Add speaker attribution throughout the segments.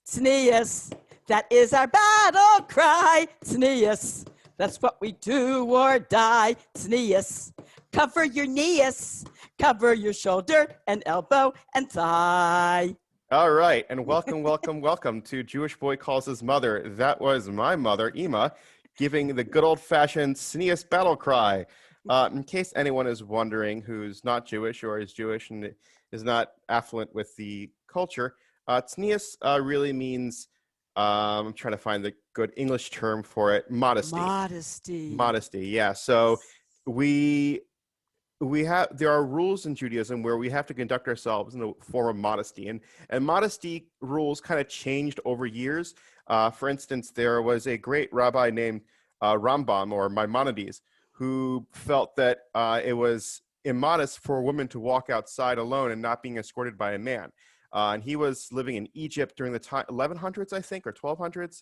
Speaker 1: Tzinius, that is our battle cry. Tzinius, that's what we do or die. Tzinius, cover your knees, cover your shoulder and elbow and thigh.
Speaker 2: All right, and welcome to Jewish Boy Calls His Mother. That was my mother, Ima, giving the good old-fashioned tznius battle cry. In case anyone is wondering who's not Jewish or is Jewish and is not affluent with the culture, tznius really means, I'm trying to find the good English term for it, modesty. Modesty, yeah. So there are rules in Judaism where we have to conduct ourselves in the form of modesty, and modesty rules kind of changed over years. For instance, there was a great rabbi named Rambam or Maimonides who felt that it was immodest for a woman to walk outside alone and not being escorted by a man. And he was living in Egypt during the time 1100s, I think, or 1200s.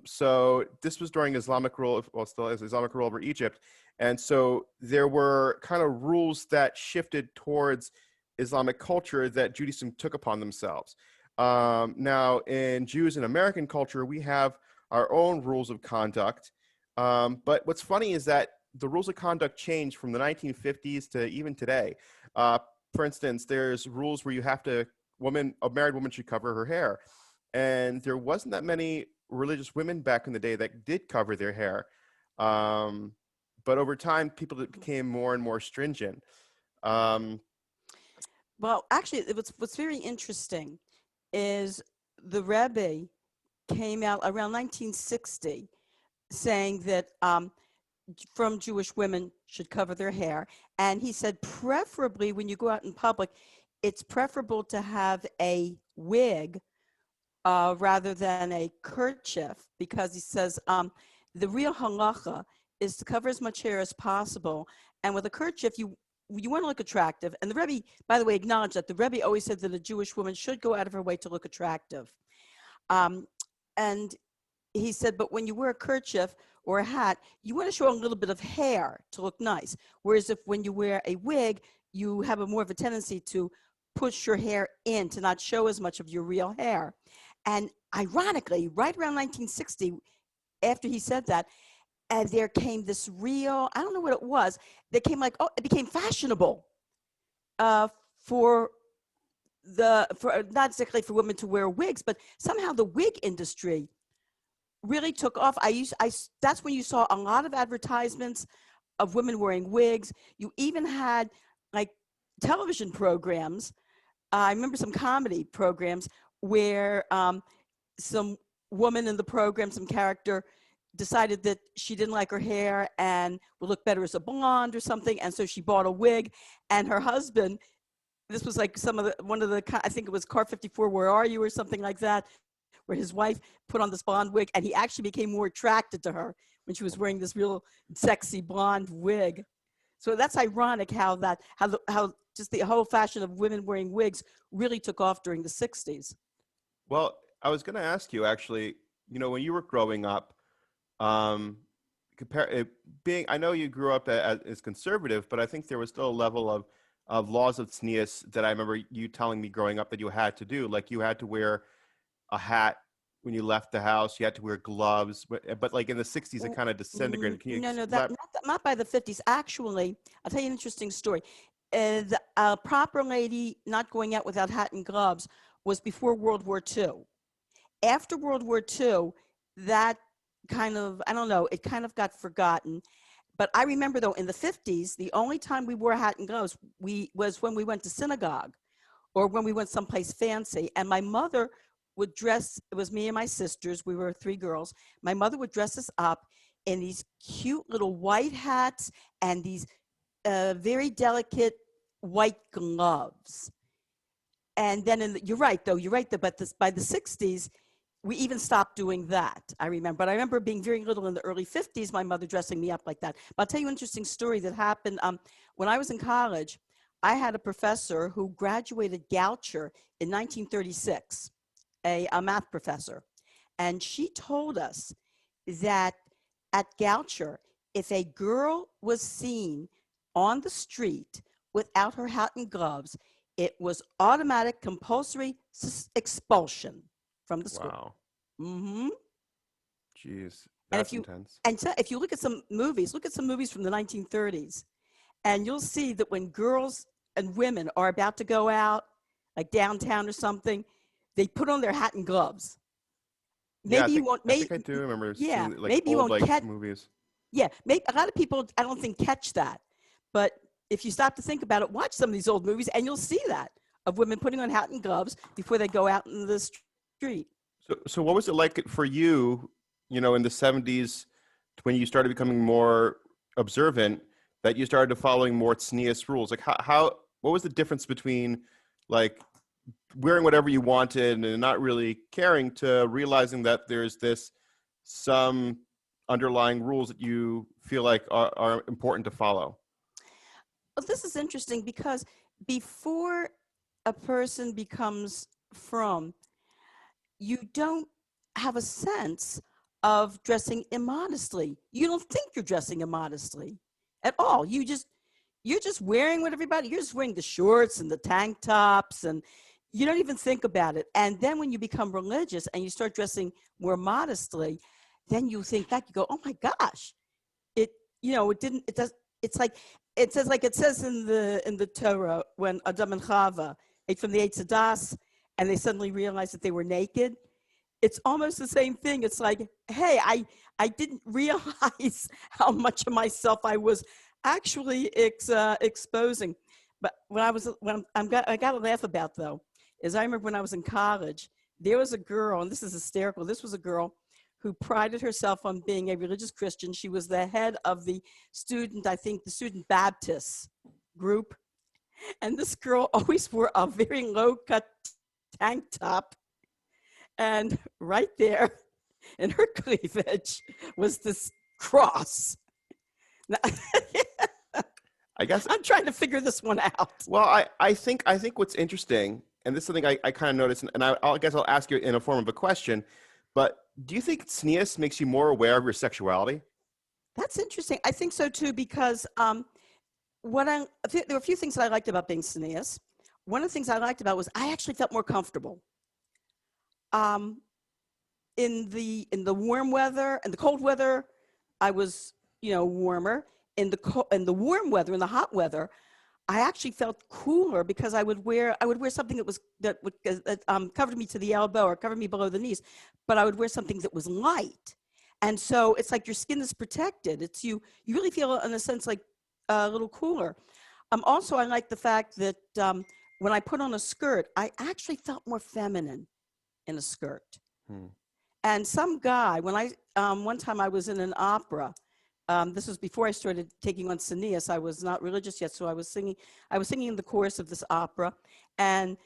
Speaker 2: So this was during Islamic rule, well, still is Islamic rule over Egypt. And so there were kind of rules that shifted towards Islamic culture that Judaism took upon themselves. Now, in Jews and American culture, we have our own rules of conduct. But what's funny is that the rules of conduct changed from the 1950s to even today. For instance, there's rules where a married woman should cover her hair. And there wasn't that many religious women back in the day that did cover their hair. But over time, people became more and more stringent.
Speaker 1: Well, actually, what's very interesting is the Rebbe came out around 1960 saying that from Jewish women should cover their hair. And he said, preferably when you go out in public, it's preferable to have a wig rather than a kerchief, because he says the real halacha is to cover as much hair as possible. And with a kerchief, you want to look attractive. And the Rebbe, by the way, acknowledged that. The Rebbe always said that a Jewish woman should go out of her way to look attractive. And he said, but when you wear a kerchief or a hat, you want to show a little bit of hair to look nice. Whereas when you wear a wig, you have more of a tendency to push your hair in, to not show as much of your real hair. And ironically, right around 1960, after he said that, and there came this real, I don't know what it was, it became fashionable for not exactly for women to wear wigs, but somehow the wig industry really took off. That's when you saw a lot of advertisements of women wearing wigs. You even had like television programs. I remember some comedy programs where some woman in the program, some character, decided that she didn't like her hair and would look better as a blonde or something, and so she bought a wig. And her husband, this was like I think it was Car 54, Where Are You, or something like that, where his wife put on this blonde wig, and he actually became more attracted to her when she was wearing this real sexy blonde wig. So that's ironic how just the whole fashion of women wearing wigs really took off during the 60s.
Speaker 2: Well, I was going to ask you, actually, when you were growing up, I know you grew up as conservative, but I think there was still a level of laws of tznius that I remember you telling me growing up that you had to do. Like you had to wear a hat when you left the house, you had to wear gloves, but like in the 60s, it kind of disintegrated. Can you
Speaker 1: not by the 50s. Actually, I'll tell you an interesting story. The proper lady not going out without hat and gloves was before World War II. After World War II, that kind of, I don't know, it kind of got forgotten. But I remember, though, in the 50s, the only time we wore hat and gloves was when we went to synagogue or when we went someplace fancy. And my mother would dress, it was me and my sisters, we were 3 girls. My mother would dress us up in these cute little white hats and these very delicate white gloves. And then, you're right, though, but by the 60s, we even stopped doing that, I remember. But I remember being very little in the early 50s, my mother dressing me up like that. But I'll tell you an interesting story that happened. When I was in college, I had a professor who graduated Goucher in 1936, a math professor. And she told us that at Goucher, if a girl was seen on the street without her hat and gloves, it was automatic compulsory expulsion from the school.
Speaker 2: Wow.
Speaker 1: Mm-hmm.
Speaker 2: Jeez.
Speaker 1: And
Speaker 2: That's intense.
Speaker 1: if you look at some movies, look at some movies from the 1930s, and you'll see that when girls and women are about to go out, like downtown or something, they put on their hat and gloves.
Speaker 2: Yeah,
Speaker 1: Maybe you won't.
Speaker 2: I think I do remember
Speaker 1: Yeah,
Speaker 2: seeing like
Speaker 1: maybe you
Speaker 2: old
Speaker 1: won't
Speaker 2: like
Speaker 1: catch.
Speaker 2: movies.
Speaker 1: Yeah, maybe a lot of people I don't think catch that, but if you stop to think about it, watch some of these old movies, and you'll see that of women putting on hat and gloves before they go out in the street.
Speaker 2: So what was it like for you, in the 70s when you started becoming more observant, that you started following more tznius rules? Like what was the difference between like wearing whatever you wanted and not really caring to realizing that there's some underlying rules that you feel like are important to follow?
Speaker 1: Well, this is interesting because before a person becomes from, you don't have a sense of dressing immodestly. You don't think you're dressing immodestly at all. You're just wearing what everybody, you're just wearing the shorts and the tank tops, and you don't even think about it. And then when you become religious and you start dressing more modestly, then you think back, you go, oh my gosh, it, it didn't, it does, it's like, it says in the Torah when Adam and Chava ate from the Eitz Hadas and they suddenly realized that they were naked. It's almost the same thing. It's like, hey, I didn't realize how much of myself I was actually exposing. But I got to laugh about though, is I remember when I was in college, there was a girl, and this is hysterical. This was a girl who prided herself on being a religious Christian. She was the head of the student Baptist group. And this girl always wore a very low cut tank top. And right there in her cleavage was this cross. Now,
Speaker 2: I guess
Speaker 1: I'm trying to figure this one out.
Speaker 2: Well, I think what's interesting, and this is something I kind of noticed, and I guess I'll ask you in a form of a question, but do you think tznius makes you more aware of your sexuality?
Speaker 1: That's interesting. I think so too, because there were a few things that I liked about being tznius. One of the things I liked about was I actually felt more comfortable. In the warm weather and the cold weather, I was warmer. In the warm weather, in the hot weather, I actually felt cooler because I would wear something that covered me to the elbow or covered me below the knees, but I would wear something that was light, and so it's like your skin is protected. It's you really feel in a sense like a little cooler. Also, I like the fact that when I put on a skirt, I actually felt more feminine in a skirt. And some guy, one time I was in an opera. This was before I started taking on tznius. I was not religious yet, so I was singing in the chorus of this opera, and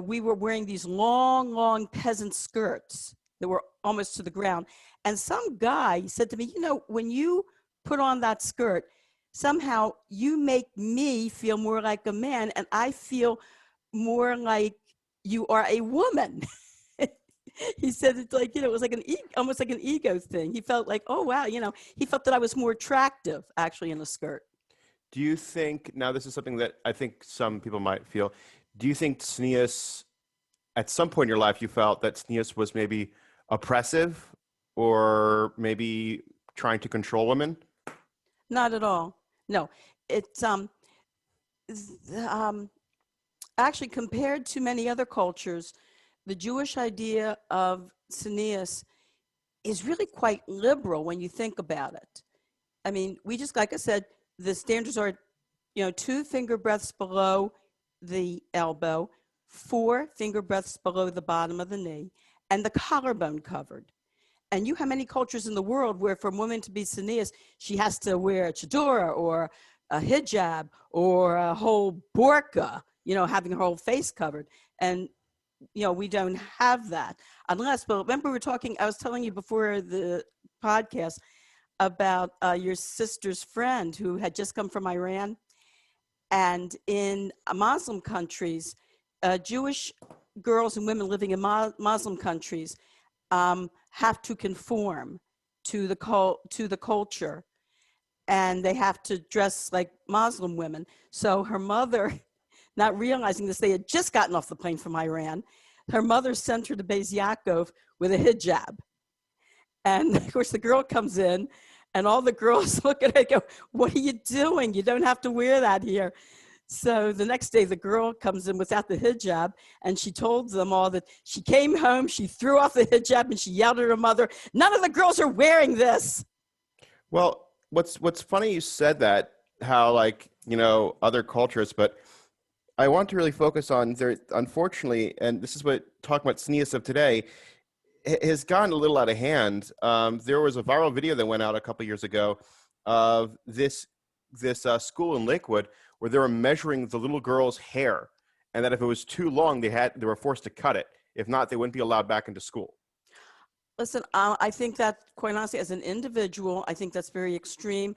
Speaker 1: we were wearing these long peasant skirts that were almost to the ground. And some guy said to me, when you put on that skirt, somehow you make me feel more like a man, and I feel more like you are a woman. He said it's like, it was like almost like an ego thing. He felt like, oh, wow, he felt that I was more attractive actually in a skirt.
Speaker 2: Do you think, now this is something that I think some people might feel, do you think tznius, at some point in your life, you felt that tznius was maybe oppressive or maybe trying to control women?
Speaker 1: Not at all. No, it's actually, compared to many other cultures, the Jewish idea of tznius is really quite liberal when you think about it. I mean, we just, like I said, the standards are, 2 finger breadths below the elbow, 4 finger breadths below the bottom of the knee, and the collarbone covered. And you have many cultures in the world where for a woman to be tznius, she has to wear a chadora or a hijab or a whole burqa, having her whole face covered. And we don't have that but remember I was telling you before the podcast about your sister's friend who had just come from Iran. And in Muslim countries, Jewish girls and women living in Muslim countries have to conform to the culture, and they have to dress like Muslim women. So her mother, not realizing this, they had just gotten off the plane from Iran. her mother sent her to Beis Yaakov with a hijab. And of course, the girl comes in, and all the girls look at her and go, "What are you doing? You don't have to wear that here." So the next day, the girl comes in without the hijab, and she told them all that she came home, she threw off the hijab, and she yelled at her mother, "None of the girls are wearing this."
Speaker 2: Well, what's funny you said that, how, like, other cultures, but I want to really focus on there, unfortunately, and this is what talking about tznius of today has gotten a little out of hand. There was a viral video that went out a couple years ago of this school in Lakewood where they were measuring the little girl's hair, and that if it was too long, they were forced to cut it. If not, they wouldn't be allowed back into school.
Speaker 1: Listen, I think that, quite honestly, as an individual, I think that's very extreme.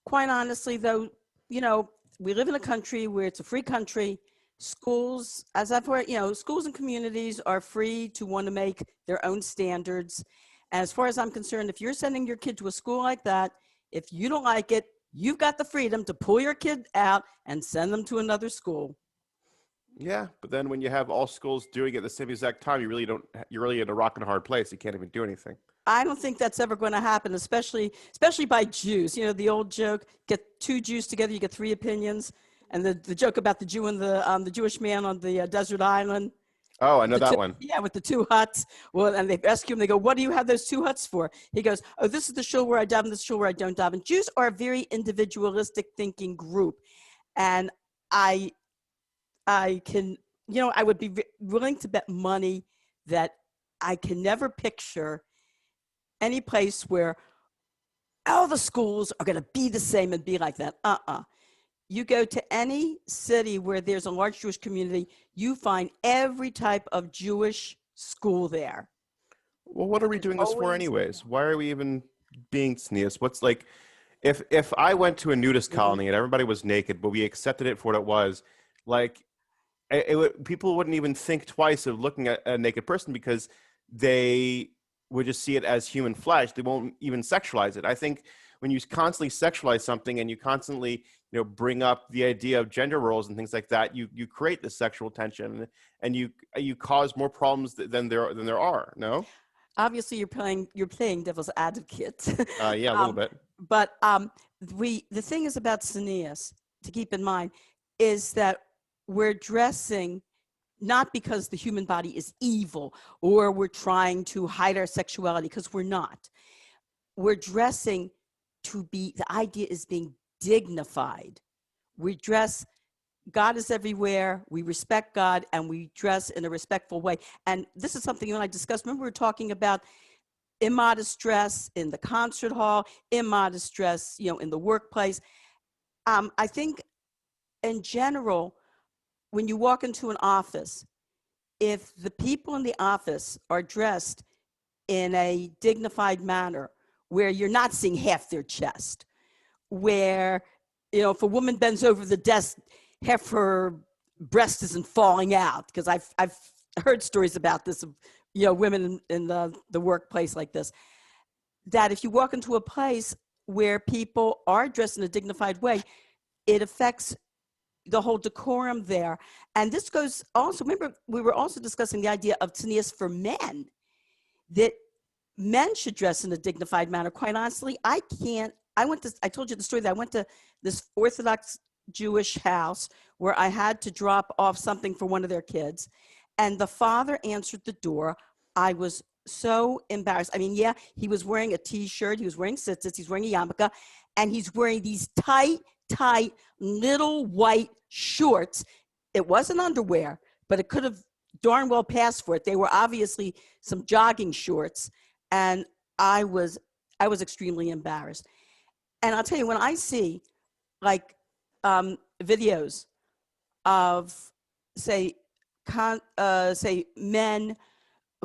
Speaker 1: Quite honestly, though, we live in a country where it's a free country. Schools, as I've heard, schools and communities are free to want to make their own standards. And as far as I'm concerned, if you're sending your kid to a school like that, if you don't like it, you've got the freedom to pull your kid out and send them to another school.
Speaker 2: Yeah, but then when you have all schools doing it at the same exact time, you're really in a rock and a hard place. You can't even do anything.
Speaker 1: I don't think that's ever going to happen, especially by Jews. The old joke, get two Jews together, you get three opinions. And the joke about the Jew and the Jewish man on the desert island.
Speaker 2: Oh, I know that one.
Speaker 1: Yeah, with the two huts. Well, and they ask him, they go, "What do you have those two huts for?" He goes, "Oh, this is the shul where I daven, this is the shul where I don't daven." Jews are a very individualistic thinking group. And I can, I would be willing to bet money that I can never picture any place where all the schools are going to be the same and be like that. You go to any city where there's a large Jewish community, you find every type of Jewish school there.
Speaker 2: Well, what are we doing this for anyways? Why are we even being tznius? What's like, if I went to a nudist colony and everybody was naked, but we accepted it for what it was, like, people wouldn't even think twice of looking at a naked person because they would just see it as human flesh. They won't even sexualize it. I think when you constantly sexualize something and you constantly bring up the idea of gender roles and things like that, you create this sexual tension, and you cause more problems than there are. No,
Speaker 1: obviously you're playing devil's advocate.
Speaker 2: Yeah, a little bit.
Speaker 1: But the thing is about tznius to keep in mind is that we're dressing not because the human body is evil or we're trying to hide our sexuality, because we're not. We're dressing to be, the idea is being dignified. We dress, God is everywhere, we respect God, and we dress in a respectful way. And this is something you and I discussed. Remember, we were talking about immodest dress in the concert hall, immodest dress, in the workplace. I think in general, when you walk into an office, if the people in the office are dressed in a dignified manner, where you're not seeing half their chest, where, if a woman bends over the desk, half her breast isn't falling out, because I've heard stories about this of, women in the workplace like this, that if you walk into a place where people are dressed in a dignified way, it affects the whole decorum there. And this goes also, remember, we were also discussing the idea of tznius for men, that men should dress in a dignified manner. Quite honestly, I told you the story that I went to this Orthodox Jewish house where I had to drop off something for one of their kids. And the father answered the door. I was so embarrassed. I mean, yeah, he was wearing a t-shirt, he was wearing tzitzits, he's wearing a yarmulke, and he's wearing these tight little white shorts. It wasn't underwear, but it could have darn well passed for it. They were obviously some jogging shorts. And I was extremely embarrassed. And I'll tell you, when I see videos of say men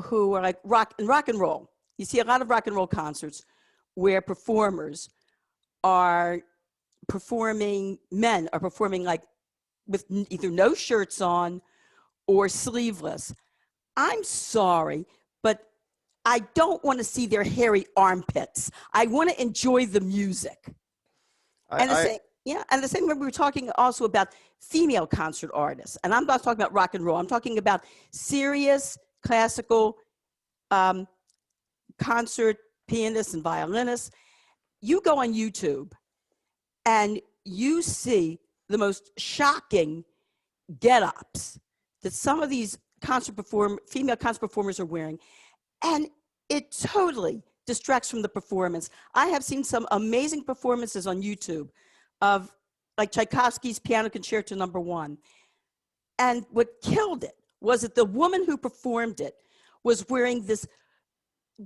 Speaker 1: who are like rock and roll, you see a lot of rock and roll concerts where men are performing like with either no shirts on or sleeveless. I'm sorry, but I don't want to see their hairy armpits. I want to enjoy the music. And the same when we were talking also about female concert artists. And I'm not talking about rock and roll. I'm talking about serious classical concert pianists and violinists. You go on YouTube and you see the most shocking get-ups that some of these female concert performers are wearing, and it totally distracts from the performance. I have seen some amazing performances on YouTube of like Tchaikovsky's Piano Concerto No. 1. And what killed it was that the woman who performed it was wearing this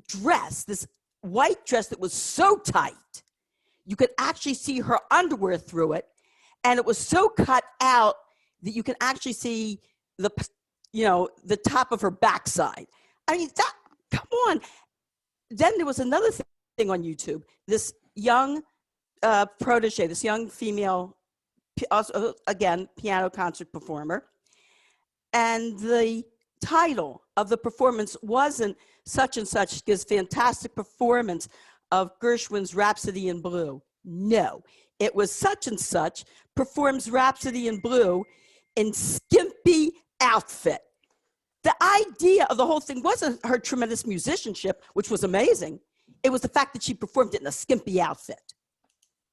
Speaker 1: dress, this white dress that was so tight, you could actually see her underwear through it. And it was so cut out that you can actually see the top of her backside. I mean, come on. Then there was another thing on YouTube. This young protege, this young female, also, again, piano concert performer. And the title of the performance wasn't such and such gives fantastic performance of Gershwin's Rhapsody in Blue. No, it was such and such performs Rhapsody in Blue in skimpy outfit. The idea of the whole thing wasn't her tremendous musicianship, which was amazing. It was the fact that she performed it in a skimpy outfit.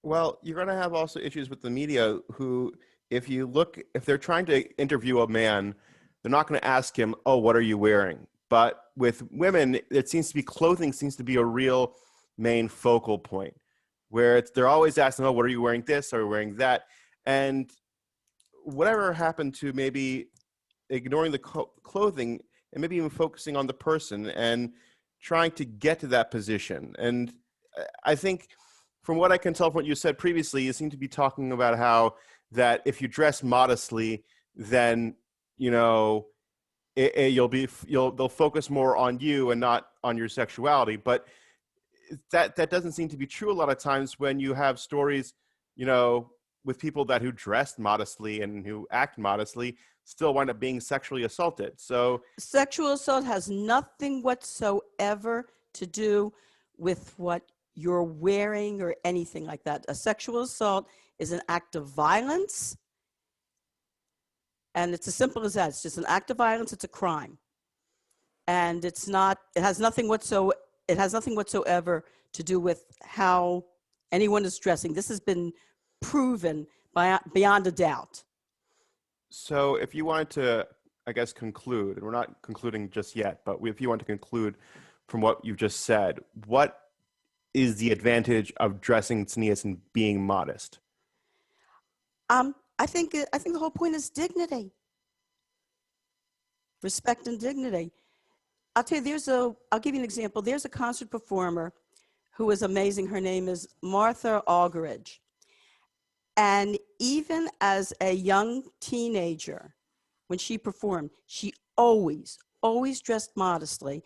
Speaker 2: Well, you're going to have also issues with the media who, if they're trying to interview a man, they're not going to ask him, oh, what are you wearing? But with women, it seems to be clothing seems to be a real main focal point where they're always asking, oh, what are you wearing this? Are you wearing that? And whatever happened to maybe ignoring the clothing and maybe even focusing on the person and trying to get to that position. And I think from what I can tell from what you said previously, you seem to be talking about how that if you dress modestly, then, they'll focus more on you and not on your sexuality. But that doesn't seem to be true a lot of times when you have stories, with people who dressed modestly and who act modestly still wind up being sexually assaulted. So
Speaker 1: sexual assault has nothing whatsoever to do with what you're wearing or anything like that. A sexual assault is an act of violence. And it's as simple as that. It's just an act of violence. It's a crime. And it has nothing whatsoever to do with how anyone is dressing. This has been proven beyond a doubt.
Speaker 2: So if you wanted to, I guess, conclude, and we're not concluding just yet, but if you want to conclude from what you've just said, what is the advantage of dressing tznius and being modest?
Speaker 1: I think the whole point is dignity, respect and dignity. I'll tell you, I'll give you an example. There's a concert performer who is amazing. Her name is Martha Algeridge. And even as a young teenager, when she performed, she always dressed modestly.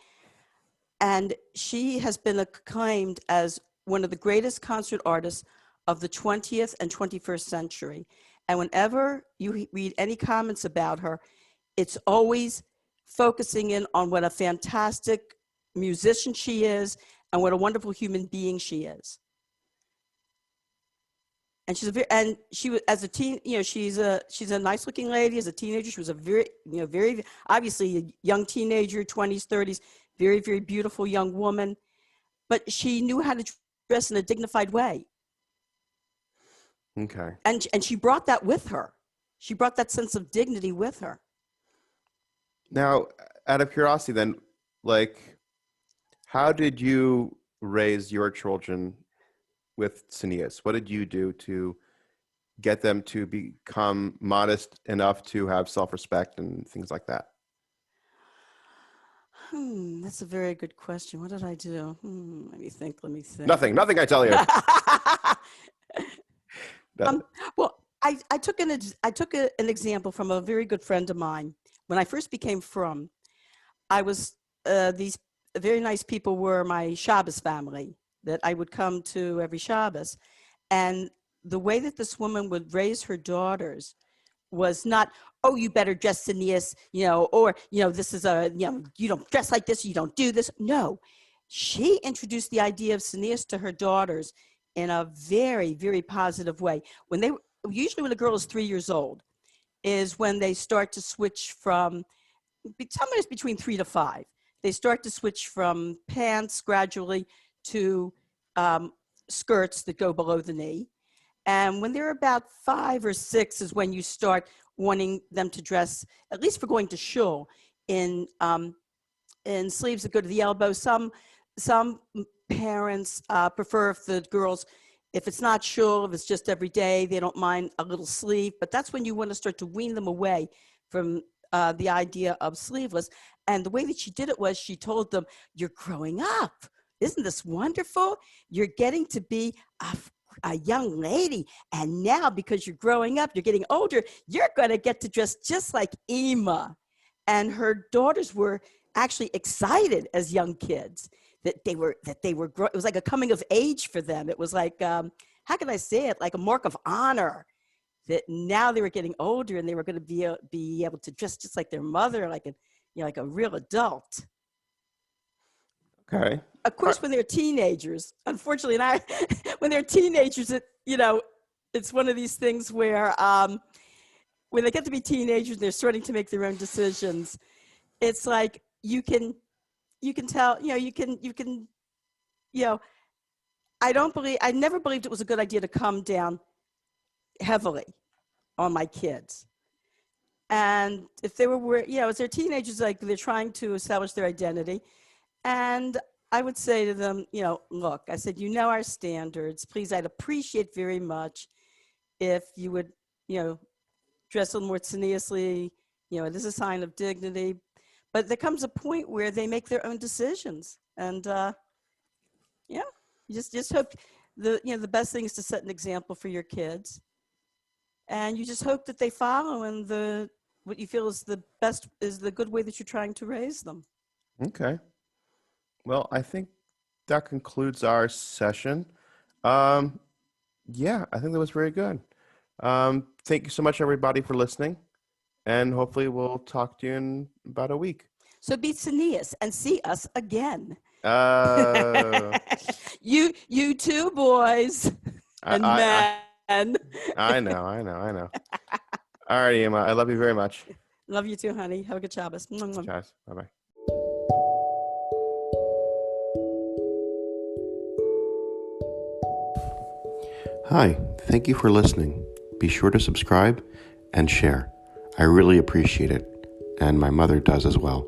Speaker 1: And she has been acclaimed as one of the greatest concert artists of the 20th and 21st century. And whenever you read any comments about her, it's always focusing in on what a fantastic musician she is and what a wonderful human being she is. And she was as a teen, she's a nice looking lady. As a teenager, she was a very obviously a young teenager, 20s, 30s, very, very beautiful young woman. But she knew how to dress in a dignified way.
Speaker 2: Okay.
Speaker 1: And she brought that with her. She brought that sense of dignity with her.
Speaker 2: Now, out of curiosity then, how did you raise your children with tznius? What did you do to get them to become modest enough to have self-respect and things like that?
Speaker 1: That's a very good question. What did I do? Let me think.
Speaker 2: Nothing, I tell you.
Speaker 1: Well, I took an example from a very good friend of mine. When I first became frum, these very nice people were my Shabbos family that I would come to every Shabbos. And the way that this woman would raise her daughters was not, oh, you better dress tznius, or, this is you don't dress like this, you don't do this. No, she introduced the idea of tznius to her daughters in a very, very positive way. Usually when a girl is 3 years old is when they start to switch from sometimes between 3 to 5. They start to switch from pants gradually to skirts that go below the knee. And when they're about 5 or 6 is when you start wanting them to dress, at least for going to shul, in sleeves that go to the elbow. Some parents prefer if the girls, if it's not shul, if it's just every day, they don't mind a little sleeve. But that's when you want to start to wean them away from the idea of sleeveless. And the way that she did it was she told them, you're growing up. Isn't this wonderful? You're getting to be a young lady. And now, because you're growing up, you're getting older, you're going to get to dress just like Ima. And her daughters were actually excited as young kids that they were it was like a coming of age for them. It was like, how can I say it? Like a mark of honor that now they were getting older and they were going to be able to dress just like their mother, like a real adult.
Speaker 2: Okay.
Speaker 1: Of course, when they're teenagers, unfortunately, when they're teenagers, it's one of these things where when they get to be teenagers, they're starting to make their own decisions. It's like you can tell, I never believed it was a good idea to come down heavily on my kids. And if they were, as they're teenagers, like they're trying to establish their identity. And I would say to them, look, I said, our standards. Please, I'd appreciate very much if you would, dress a little more tzniusly. It is a sign of dignity. But there comes a point where they make their own decisions. And, you just hope the best thing is to set an example for your kids. And you just hope that they follow and what you feel is the best, is the good way that you're trying to raise them.
Speaker 2: Okay. Well, I think that concludes our session. I think that was very good. Thank you so much, everybody, for listening. And hopefully we'll talk to you in about a week.
Speaker 1: So be Tzinius and see us again. You too, boys and men.
Speaker 2: I know. All right, Emma. I love you very much.
Speaker 1: Love you too, honey. Have a good Shabbos.
Speaker 2: Shabbos. Bye-bye. Hi. Thank you for listening. Be sure to subscribe and share. I really appreciate it. And my mother does as well.